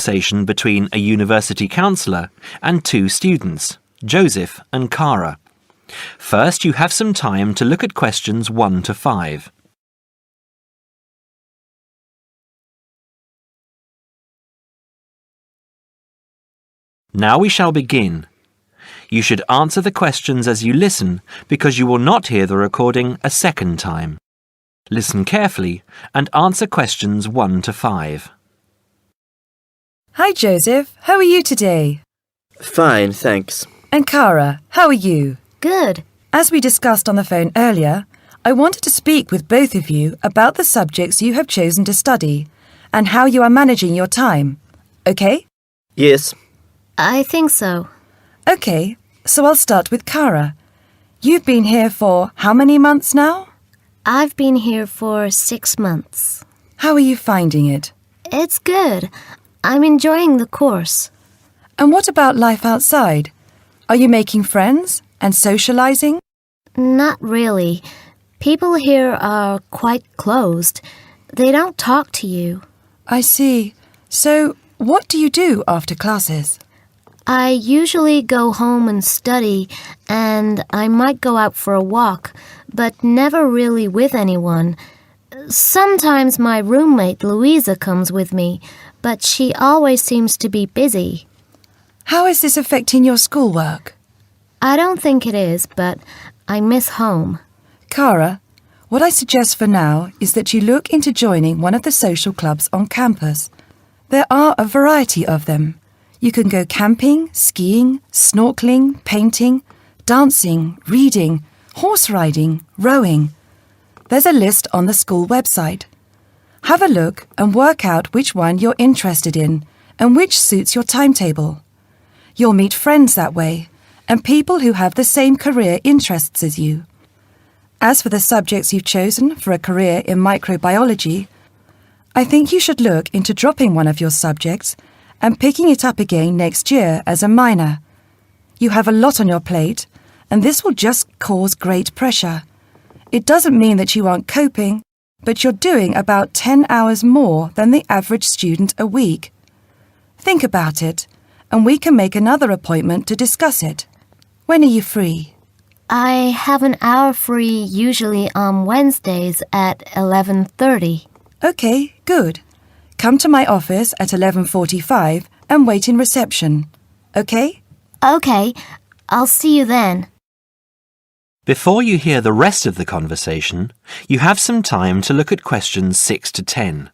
conversation between a university counsellor and two students, Joseph and Cara. First, you have some time to look at questions 1 to 5. Now we shall begin. You should answer the questions as you listen because you will not hear the recording a second time. Listen carefully and answer questions 1 to 5. Hi Joseph, how are you today? Fine, thanks. And Cara, how are you? Good. As we discussed on the phone earlier, I wanted to speak with both of you about the subjects you have chosen to study and how you are managing your time. Okay? Yes. I think so. Okay, so I'll start with Cara. You've been here for how many months now? I've been here for 6 months. How are you finding it? It's good. I'm enjoying the course. And what about life outside? Are you making friends and socializing? Not really. People here are quite closed. They don't talk to you. I see. So, what do you do after classes? I usually go home and study, and I might go out for a walk, but never really with anyone. Sometimes my roommate Louisa comes with me, but she always seems to be busy. How is this affecting your schoolwork? I don't think it is, but I miss home. Cara, what I suggest for now is that you look into joining one of the social clubs on campus. There are a variety of them. You can go camping, skiing, snorkeling, painting, dancing, reading, horse riding, rowing. There's a list on the school website. Have a look and work out which one you're interested in and which suits your timetable. You'll meet friends that way and people who have the same career interests as you. As for the subjects you've chosen for a career in microbiology, I think you should look into dropping one of your subjects and picking it up again next year as a minor. You have a lot on your plate, and this will just cause great pressure. It doesn't mean that you aren't coping, but you're doing about 10 hours more than the average student a week. Think about it, and we can make another appointment to discuss it. When are you free? I have an hour free usually on Wednesdays at 11:30. Okay, good. Come to my office at 11:45 and wait in reception. Okay? Okay, I'll see you then. Before you hear the rest of the conversation, you have some time to look at questions 6 to 10.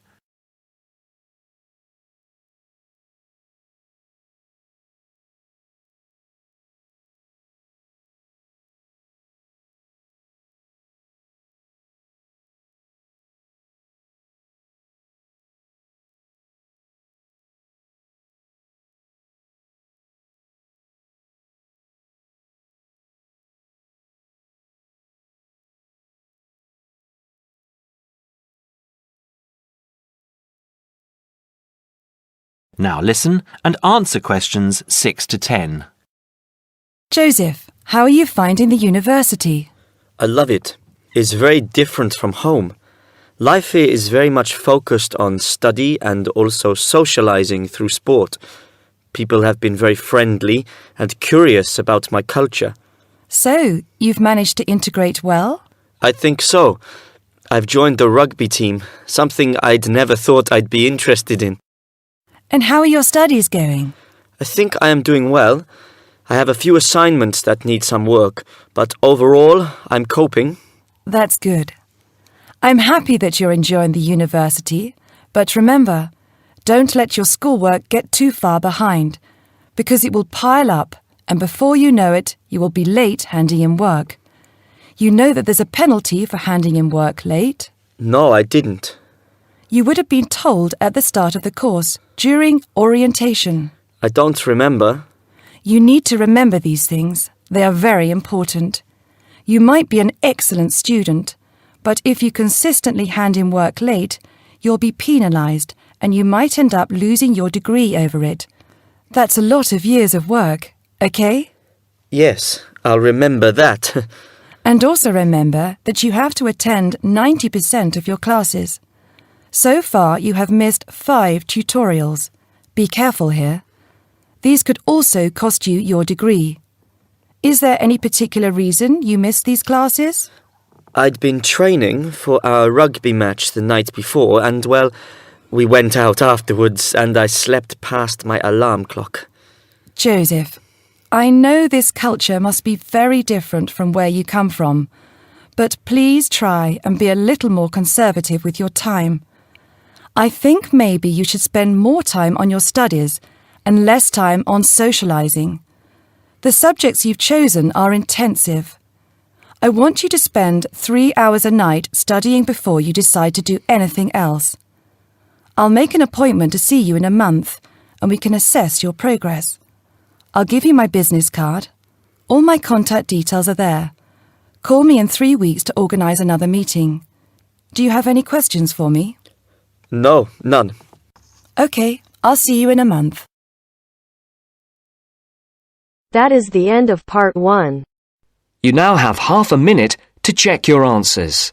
Now listen and answer questions 6 to 10. Joseph, how are you finding the university? I love it. It's very different from home. Life here is very much focused on study and also socializing through sport. People have been very friendly and curious about my culture. So, you've managed to integrate well? I think so. I've joined the rugby team, something I'd never thought I'd be interested in. And how are your studies going? I think I am doing well. I have a few assignments that need some work, but overall, I'm coping. That's good. I'm happy that you're enjoying the university, but remember, don't let your schoolwork get too far behind, because it will pile up, and before you know it, you will be late handing in work. You know that there's a penalty for handing in work late? No, I didn't. You would have been told at the start of the course, during orientation. I don't remember. You need to remember these things. They are very important. You might be an excellent student, but if you consistently hand in work late, you'll be penalised and you might end up losing your degree over it. That's a lot of years of work, okay? Yes, I'll remember that. And also remember that you have to attend 90% of your classes. So far, you have missed 5 tutorials. Be careful here. These could also cost you your degree. Is there any particular reason you missed these classes? I'd been training for our rugby match the night before and, well, we went out afterwards and I slept past my alarm clock. Joseph, I know this culture must be very different from where you come from, but please try and be a little more conservative with your time. I think maybe you should spend more time on your studies and less time on socialising. The subjects you've chosen are intensive. I want you to spend 3 hours a night studying before you decide to do anything else. I'll make an appointment to see you in a month and we can assess your progress. I'll give you my business card. All my contact details are there. Call me in 3 weeks to organise another meeting. Do you have any questions for me? No, none. OK, I'll see you in a month. That is the end of part 1. You now have half a minute to check your answers.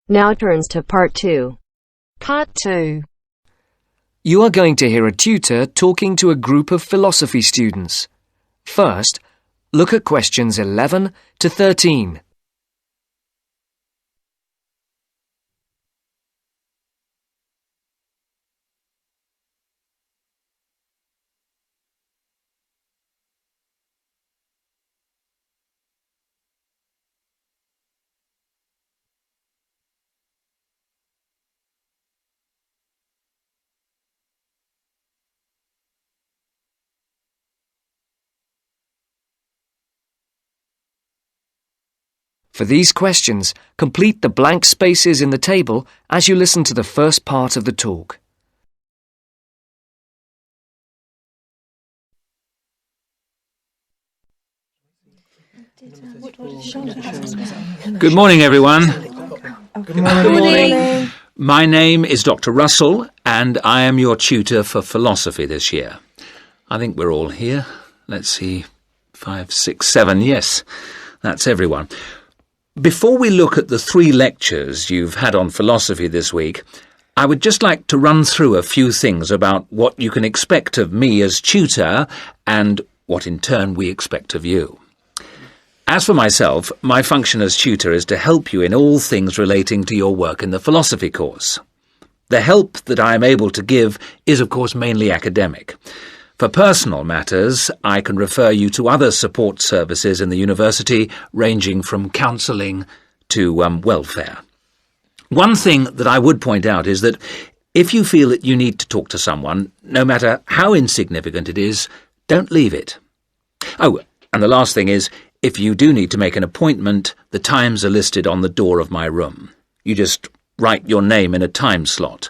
Now turns to part 2. Part 2. You are going to hear a tutor talking to a group of philosophy students. First, look at questions 11 to 13. For these questions, complete the blank spaces in the table as you listen to the first part of the talk. Good morning, everyone. Good morning. My name is Dr. Russell, and I am your tutor for philosophy this year. I think we're all here. Let's see, 5, 6, 7. Yes, that's everyone. Before we look at the 3 lectures you've had on philosophy this week, I would just like to run through a few things about what you can expect of me as tutor and what in turn we expect of you. As for myself, my function as tutor is to help you in all things relating to your work in the philosophy course. The help that I am able to give is, of course, mainly academic. For personal matters, I can refer you to other support services in the university, ranging from counselling to welfare. One thing that I would point out is that if you feel that you need to talk to someone, no matter how insignificant it is, don't leave it. Oh, and the last thing is, if you do need to make an appointment, the times are listed on the door of my room. You just write your name in a time slot.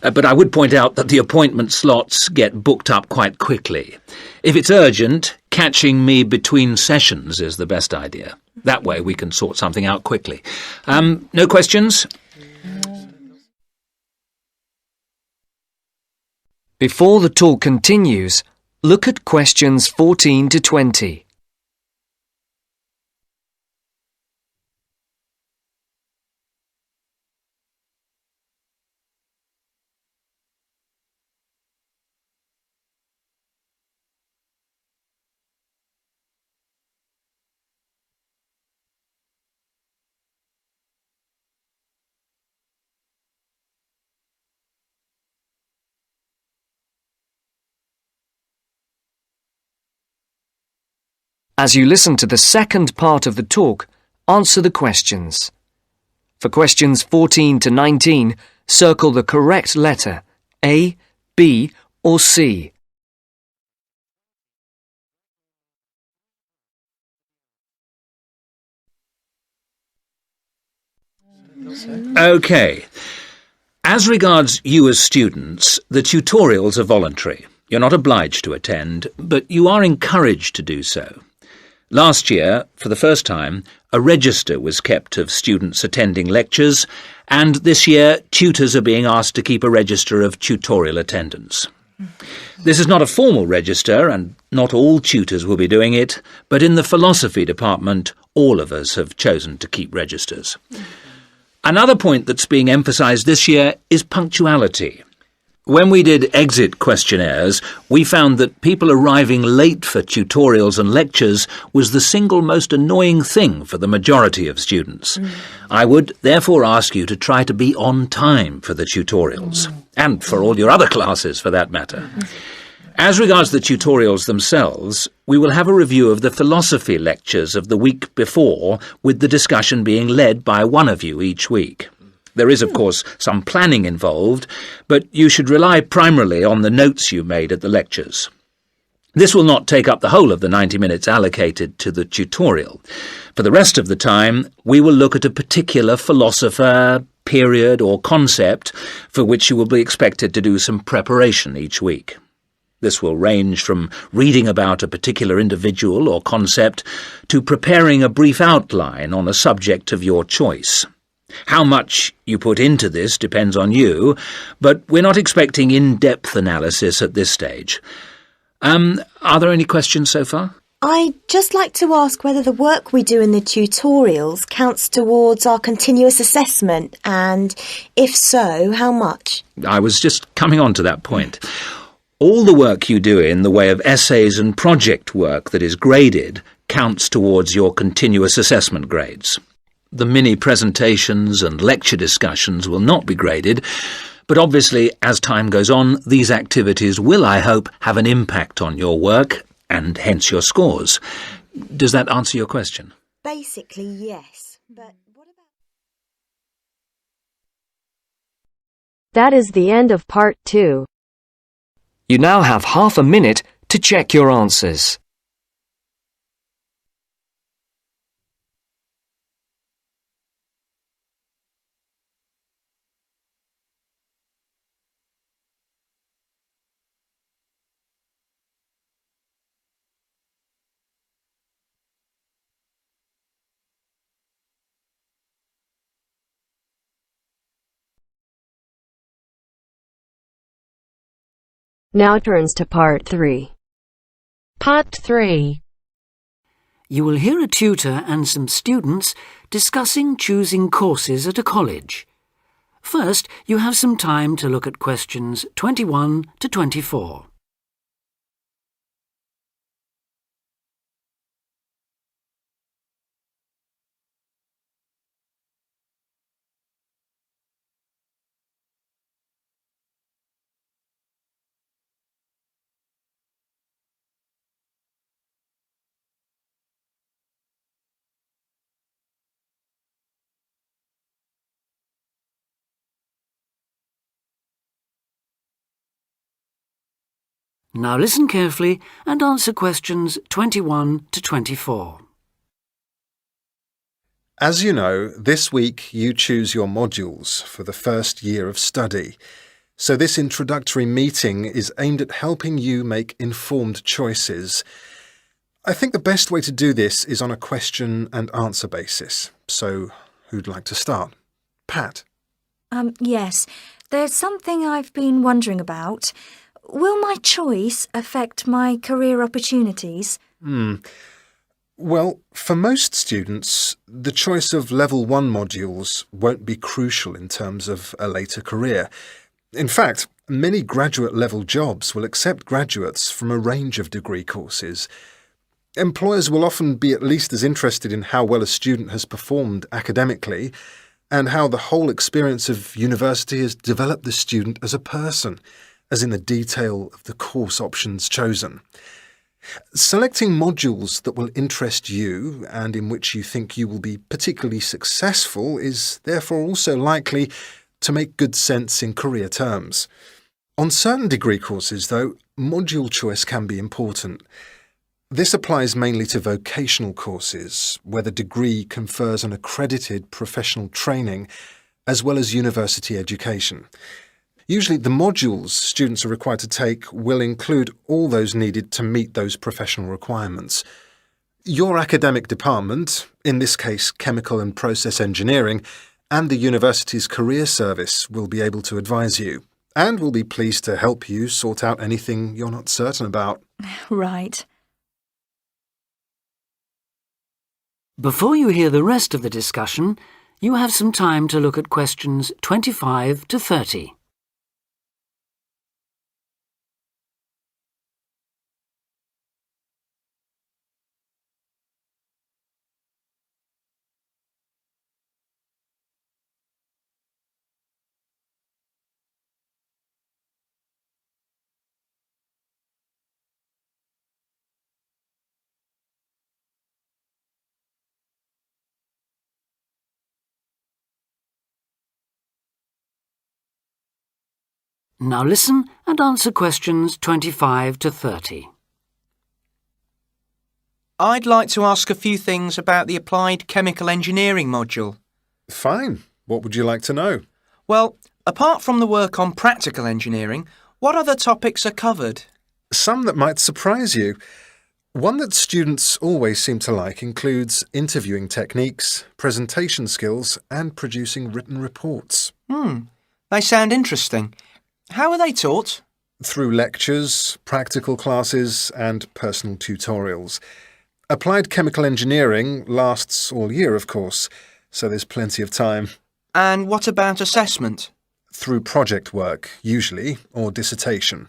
But I would point out that the appointment slots get booked up quite quickly. If it's urgent, catching me between sessions is the best idea. That way we can sort something out quickly. No questions? Before the talk continues, look at questions 14 to 20. As you listen to the second part of the talk, answer the questions. For questions 14 to 19, circle the correct letter, A, B, or C. OK. As regards you as students, the tutorials are voluntary. You're not obliged to attend, but you are encouraged to do so. Last year, for the first time, a register was kept of students attending lectures, and this year tutors are being asked to keep a register of tutorial attendance. This is not a formal register, and not all tutors will be doing it, but in the philosophy department, all of us have chosen to keep registers. Another point that's being emphasised this year is punctuality. When we did exit questionnaires, we found that people arriving late for tutorials and lectures was the single most annoying thing for the majority of students. I would therefore ask you to try to be on time for the tutorials, and for all your other classes for that matter. As regards the tutorials themselves, we will have a review of the philosophy lectures of the week before, with the discussion being led by one of you each week. There is, of course, some planning involved, but you should rely primarily on the notes you made at the lectures. This will not take up the whole of the 90 minutes allocated to the tutorial. For the rest of the time, we will look at a particular philosopher, period or concept for which you will be expected to do some preparation each week. This will range from reading about a particular individual or concept to preparing a brief outline on a subject of your choice. How much you put into this depends on you, but we're not expecting in-depth analysis at this stage. Are there any questions so far? I'd just like to ask whether the work we do in the tutorials counts towards our continuous assessment, and if so, how much? I was just coming on to that point. All the work you do in the way of essays and project work that is graded counts towards your continuous assessment grades. The mini presentations and lecture discussions will not be graded, but obviously, as time goes on, these activities will, I hope, have an impact on your work, and hence your scores. Does that answer your question? Basically, yes. But what about... That is the end of part 2. You now have half a minute to check your answers. Now turns to part 3. Part 3. You will hear a tutor and some students discussing choosing courses at a college. First, you have some time to look at questions 21 to 24. Now listen carefully and answer questions 21 to 24. As you know, this week you choose your modules for the first year of study. So this introductory meeting is aimed at helping you make informed choices. I think the best way to do this is on a question and answer basis. So who'd like to start? Pat? Yes. There's something I've been wondering about. Will my choice affect my career opportunities? Well, for most students, the choice of Level 1 modules won't be crucial in terms of a later career. In fact, many graduate-level jobs will accept graduates from a range of degree courses. Employers will often be at least as interested in how well a student has performed academically and how the whole experience of university has developed the student as a person, as in the detail of the course options chosen. Selecting modules that will interest you and in which you think you will be particularly successful is therefore also likely to make good sense in career terms. On certain degree courses, though, module choice can be important. This applies mainly to vocational courses, where the degree confers an accredited professional training, as well as university education. Usually the modules students are required to take will include all those needed to meet those professional requirements. Your academic department, in this case Chemical and Process Engineering, and the university's career service will be able to advise you, and will be pleased to help you sort out anything you're not certain about. Right. Before you hear the rest of the discussion, you have some time to look at questions 25 to 30. Now listen and answer questions 25 to 30. I'd like to ask a few things about the Applied Chemical Engineering module. Fine. What would you like to know? Well, apart from the work on practical engineering, what other topics are covered? Some that might surprise you. One that students always seem to like includes interviewing techniques, presentation skills, and producing written reports. They sound interesting. How are they taught? Through lectures, practical classes, and personal tutorials. Applied chemical engineering lasts all year, of course, so there's plenty of time. And what about assessment? Through project work, usually, or dissertation.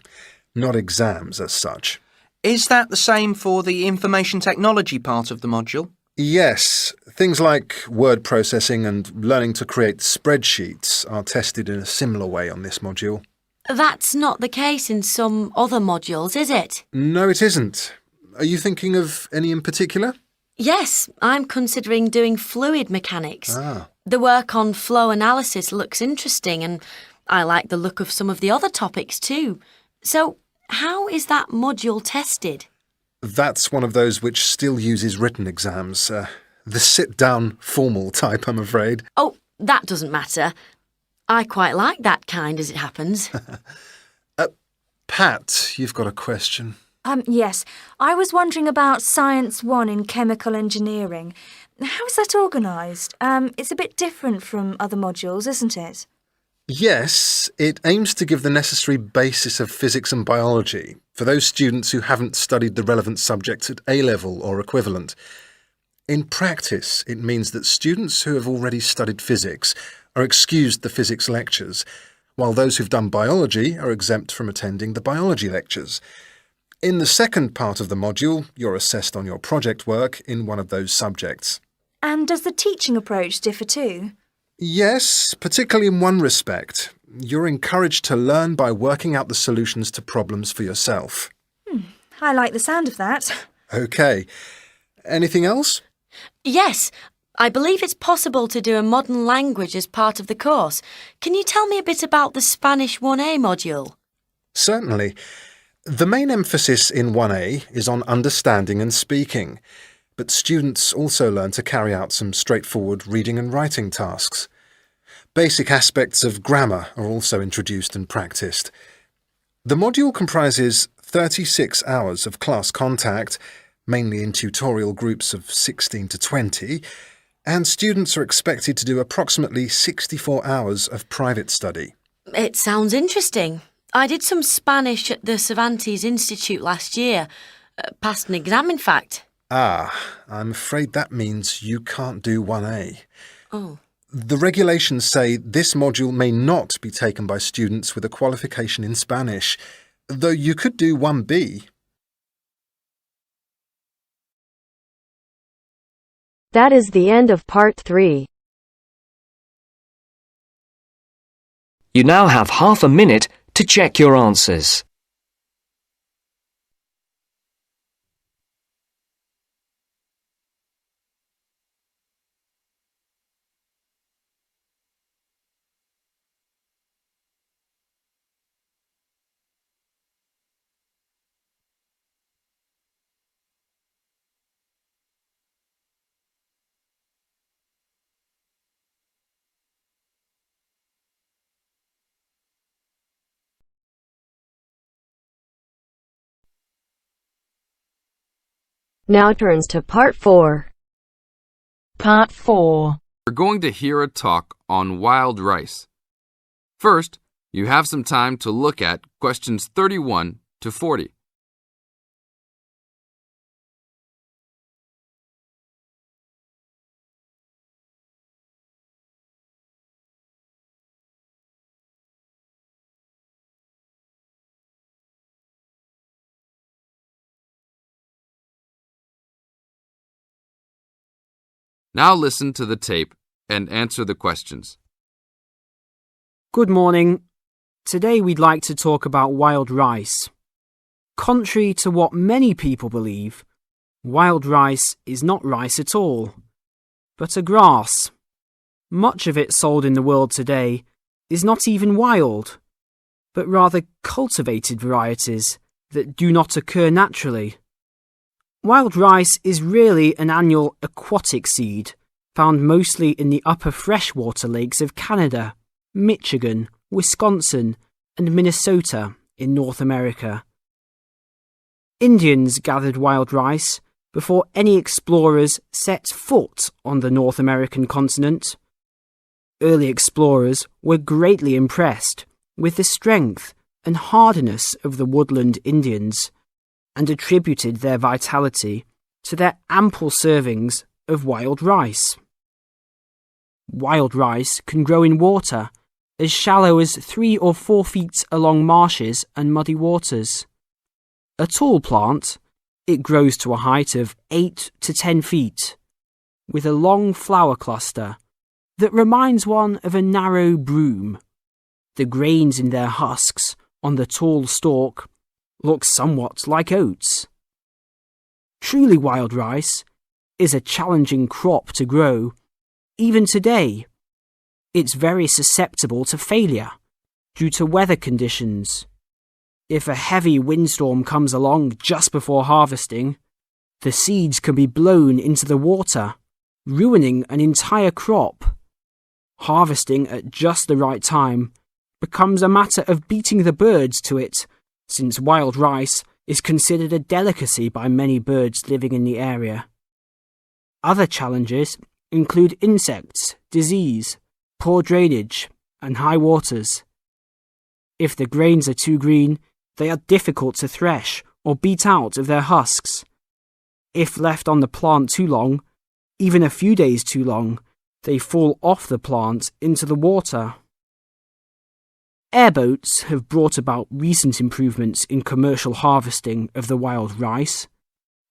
Not exams as such. Is that the same for the information technology part of the module? Yes. Things like word processing and learning to create spreadsheets are tested in a similar way on this module. That's not the case in some other modules, is it? No, it isn't. Are you thinking of any in particular? Yes, I'm considering doing fluid mechanics. Ah. The work on flow analysis looks interesting, and I like the look of some of the other topics too. So, how is that module tested? That's one of those which still uses written exams. The sit-down, formal type, I'm afraid. Oh, that doesn't matter. I quite like that kind, as it happens. Pat, you've got a question. Yes. I was wondering about Science 1 in chemical engineering. How is that organised? It's a bit different from other modules, isn't it? Yes, it aims to give the necessary basis of physics and biology for those students who haven't studied the relevant subjects at A-level or equivalent. In practice, it means that students who have already studied physics are excused the physics lectures, while those who've done biology are exempt from attending the biology lectures. In the second part of the module, you're assessed on your project work in one of those subjects. And does the teaching approach differ too? Yes, particularly in one respect. You're encouraged to learn by working out the solutions to problems for yourself. I like the sound of that. OK. Anything else? Yes, I believe it's possible to do a modern language as part of the course. Can you tell me a bit about the Spanish 1A module? Certainly. The main emphasis in 1A is on understanding and speaking, but students also learn to carry out some straightforward reading and writing tasks. Basic aspects of grammar are also introduced and practiced. The module comprises 36 hours of class contact, mainly in tutorial groups of 16 to 20, and students are expected to do approximately 64 hours of private study. It sounds interesting. I did some Spanish at the Cervantes Institute last year. Passed an exam, in fact. Ah, I'm afraid that means you can't do 1A. Oh. The regulations say this module may not be taken by students with a qualification in Spanish, though you could do 1B. That is the end of part 3. You now have half a minute to check your answers. Now turns to Part 4. Part 4. We're going to hear a talk on wild rice. First, you have some time to look at questions 31 to 40. Now listen to the tape and answer the questions. Good morning. Today we'd like to talk about wild rice. Contrary to what many people believe, wild rice is not rice at all, but a grass. Much of it sold in the world today is not even wild, but rather cultivated varieties that do not occur naturally. Wild rice is really an annual aquatic seed found mostly in the upper freshwater lakes of Canada, Michigan, Wisconsin, and Minnesota in North America. Indians gathered wild rice before any explorers set foot on the North American continent. Early explorers were greatly impressed with the strength and hardiness of the woodland Indians, and attributed their vitality to their ample servings of wild rice. Wild rice can grow in water as shallow as 3 or 4 feet along marshes and muddy waters. A tall plant, it grows to a height of 8 to 10 feet, with a long flower cluster that reminds one of a narrow broom. The grains in their husks on the tall stalk look somewhat like oats. Truly wild rice is a challenging crop to grow, even today. It's very susceptible to failure due to weather conditions. If a heavy windstorm comes along just before harvesting, the seeds can be blown into the water, ruining an entire crop. Harvesting at just the right time becomes a matter of beating the birds to it, since wild rice is considered a delicacy by many birds living in the area. Other challenges include insects, disease, poor drainage, and high waters. If the grains are too green, they are difficult to thresh or beat out of their husks. If left on the plant too long, even a few days too long, they fall off the plant into the water. Airboats have brought about recent improvements in commercial harvesting of the wild rice,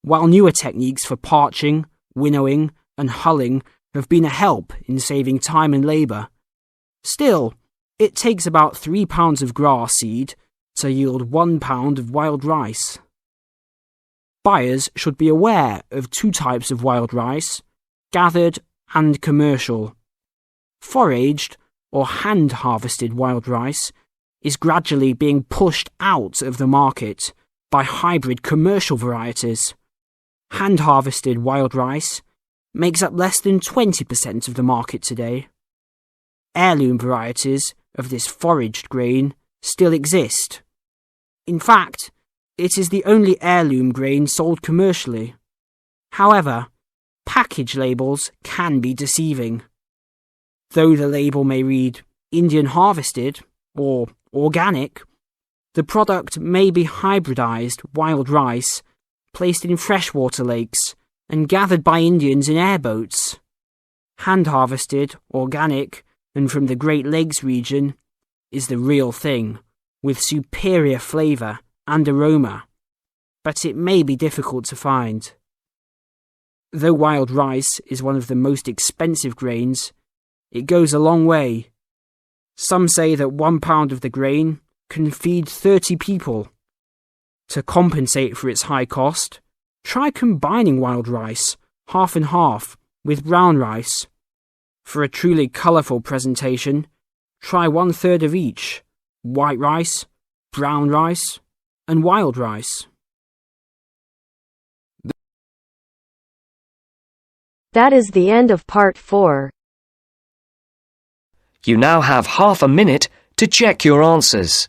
while newer techniques for parching, winnowing, and hulling have been a help in saving time and labour. Still, it takes about 3 pounds of grass seed to yield 1 pound of wild rice. Buyers should be aware of 2 types of wild rice, gathered and commercial. Foraged or hand-harvested wild rice is gradually being pushed out of the market by hybrid commercial varieties. Hand-harvested wild rice makes up less than 20% of the market today. Heirloom varieties of this foraged grain still exist. In fact, it is the only heirloom grain sold commercially. However, package labels can be deceiving. Though the label may read Indian harvested or organic, the product may be hybridized wild rice placed in freshwater lakes and gathered by Indians in airboats. Hand-harvested, organic, and from the Great Lakes region is the real thing, with superior flavour and aroma, but it may be difficult to find. Though wild rice is one of the most expensive grains, it goes a long way. Some say that 1 pound of the grain can feed 30 people. To compensate for its high cost, try combining wild rice, half and half, with brown rice. For a truly colourful presentation, try 1/3 of each: white rice, brown rice, and wild rice. That is the end of Part 4. You now have half a minute to check your answers.